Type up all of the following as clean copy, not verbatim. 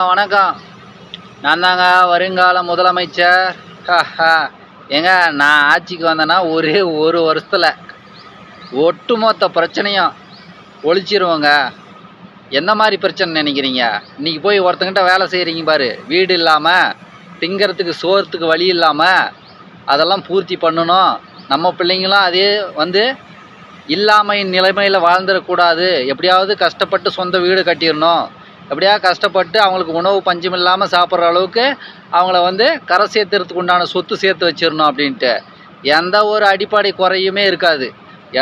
வணக்கம். நான் தாங்க வருங்கால முதலமைச்சர். ஏங்க, நான் ஆட்சிக்கு வந்தேன்னா ஒரே ஒரு வருஷத்தில் ஒட்டுமொத்த பிரச்சனையும் ஒழிச்சிருவோங்க. என்ன மாதிரி பிரச்சனை நினைக்கிறீங்க? இன்றைக்கி போய் ஒருத்தங்கிட்ட வேலை செய்கிறீங்க பாரு, வீடு இல்லாமல் திங்கிறதுக்கு சோறத்துக்கு வழி இல்லாமல் அதெல்லாம் பூர்த்தி பண்ணணும். நம்ம பிள்ளைங்களாம் அதே இல்லாமையின் நிலைமையில் வாழ்ந்துடக்கூடாது. எப்படியாவது கஷ்டப்பட்டு சொந்த வீடு கட்டிடணும். எப்படியா கஷ்டப்பட்டு அவங்களுக்கு உணவு பஞ்சம் இல்லாமல் சாப்பிட்ற அளவுக்கு அவங்கள கரை சேர்த்துறதுக்கு உண்டான சொத்து சேர்த்து வச்சிடணும் அப்படின்ட்டு எந்த ஒரு அடிப்படை குறையுமே இருக்காது.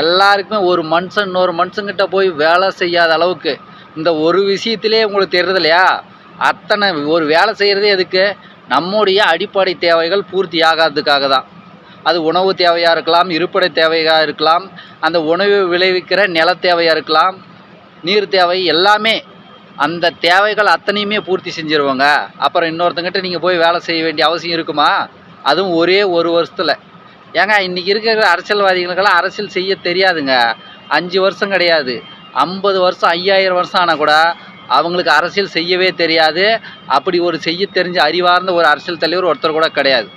எல்லாருக்குமே ஒரு மனுஷன் இன்னொரு மனுஷங்கிட்ட போய் வேலை செய்யாத அளவுக்கு இந்த ஒரு விஷயத்திலே உங்களுக்கு தெரியுது இல்லையா? அத்தனை ஒரு வேலை செய்கிறதே எதுக்கு? நம்முடைய அடிப்படை தேவைகள் பூர்த்தி ஆகாததுக்காக தான். அது உணவு தேவையாக இருக்கலாம், இருப்பிட தேவையாக இருக்கலாம், அந்த உணவு விளைவிக்கிற நில தேவையாக இருக்கலாம், நீர் தேவை, எல்லாமே அந்த தேவைகள் அத்தனையுமே பூர்த்தி செஞ்சுருவாங்க. அப்புறம் இன்னொருத்தங்கிட்ட நீங்கள் போய் வேலை செய்ய வேண்டிய அவசியம் இருக்குமா? அதுவும் ஒரே ஒரு வருஷத்தில். ஏங்க, இன்றைக்கி இருக்கிற அரசியல்வாதிகளுக்கெல்லாம் அரசியல் செய்ய தெரியாதுங்க. 5 வருஷம் கிடையாது, 50 வருஷம் 5000 வருஷம் ஆனால் கூட அவங்களுக்கு அரசியல் செய்யவே தெரியாது. அப்படி ஒரு செய்ய தெரிஞ்ச அறிவார்ந்த ஒரு அரசியல் தலைவர் ஒருத்தர் கூட கிடையாது.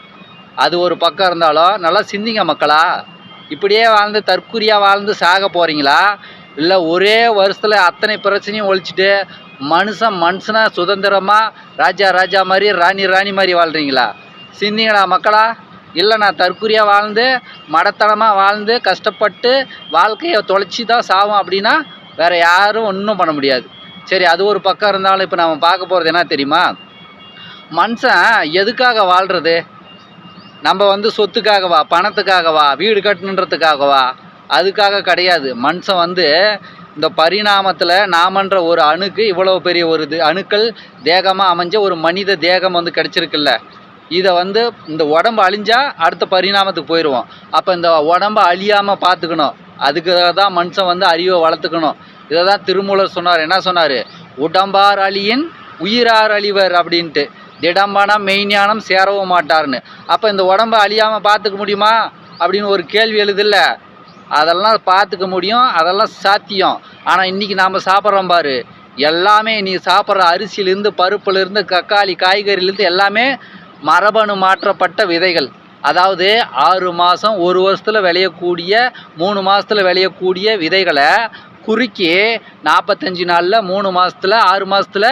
அது ஒரு பக்கம் இருந்தாலும் நல்லா சிந்திங்க மக்களா. இப்படியே வாழ்ந்து தற்குறியாக வாழ்ந்து சாக போகிறீங்களா? இல்லை ஒரே வருஷத்தில் அத்தனை பிரச்சனையும் ஒழிச்சிட்டு மனுஷனாக சுதந்திரமாக ராஜா மாதிரி ராணி மாதிரி வாழ்கிறீங்களா? சிந்திங்களா மக்களா. இல்லை நான் தற்குறியாக வாழ்ந்து மடத்தனமாக வாழ்ந்து கஷ்டப்பட்டு வாழ்க்கையை தொலைச்சி தான் சாவும் அப்படின்னா வேறு யாரும் ஒன்றும் பண்ண முடியாது. சரி, அது ஒரு பக்கம் இருந்தாலும் இப்போ நம்ம பார்க்க போகிறது என்ன தெரியுமா? மனுஷன் எதுக்காக வாழ்கிறது? நம்ம சொத்துக்காகவா, பணத்துக்காகவா, வீடு கட்டணுன்றதுக்காகவா? அதுக்காக கிடையாது. மனுஷன் இந்த பரிணாமத்தில் நாமன்ற ஒரு அணுக்கு இவ்வளோ பெரிய ஒரு அணுக்கள் தேகமாக அமைஞ்ச ஒரு மனித தேகம் கிடச்சிருக்குல்ல. இதை இந்த உடம்பு அழிஞ்சால் அடுத்த பரிணாமத்துக்கு போயிடுவோம். அப்போ இந்த உடம்பை அழியாமல் பார்த்துக்கணும். அதுக்காக தான் மனுஷன் அறிவை வளர்த்துக்கணும். இதை தான் திருமூலர் சொன்னார். என்ன சொன்னார்? உடம்பார் அழியின் உயிரார் அழிவர் அப்படின்ட்டு. திடம்பனம் மெய்ஞானம் சேரவும் மாட்டார்னு. அப்போ இந்த உடம்பை அழியாமல் பார்த்துக்க முடியுமா அப்படின்னு ஒரு கேள்வி எழுதில்ல. அதெல்லாம் பார்த்துக்க முடியும், அதெல்லாம் சாத்தியம். ஆனால் இன்றைக்கி நாம் சாப்பிட்றோம் பாரு, எல்லாமே நீ சாப்பிட்ற அரிசியிலேருந்து பருப்புலேருந்து தக்காளி காய்கறிலேருந்து எல்லாமே மரபணு மாற்றப்பட்ட விதைகள். அதாவது 6 மாதம் 1 வருஷத்தில் விளையக்கூடிய 3 மாதத்தில் விளையக்கூடிய விதைகளை குறுக்கி 45 நாளில் 3 மாதத்தில் 6 மாதத்தில்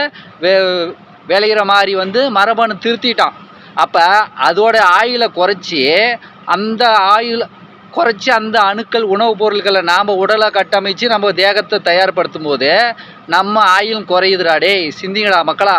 விளையிற மாதிரி மரபணு திருத்திட்டான். அப்போ அதோட ஆயுளை குறைச்சி அந்த அணுக்கள் உணவுப் பொருட்களை நாம் உடலை கட்டமைச்சு நம்ம தேகத்தை தயார்படுத்தும் போது நம்ம ஆயுளும் குறையுதுடா. டேய், சிந்திங்களா மக்களா.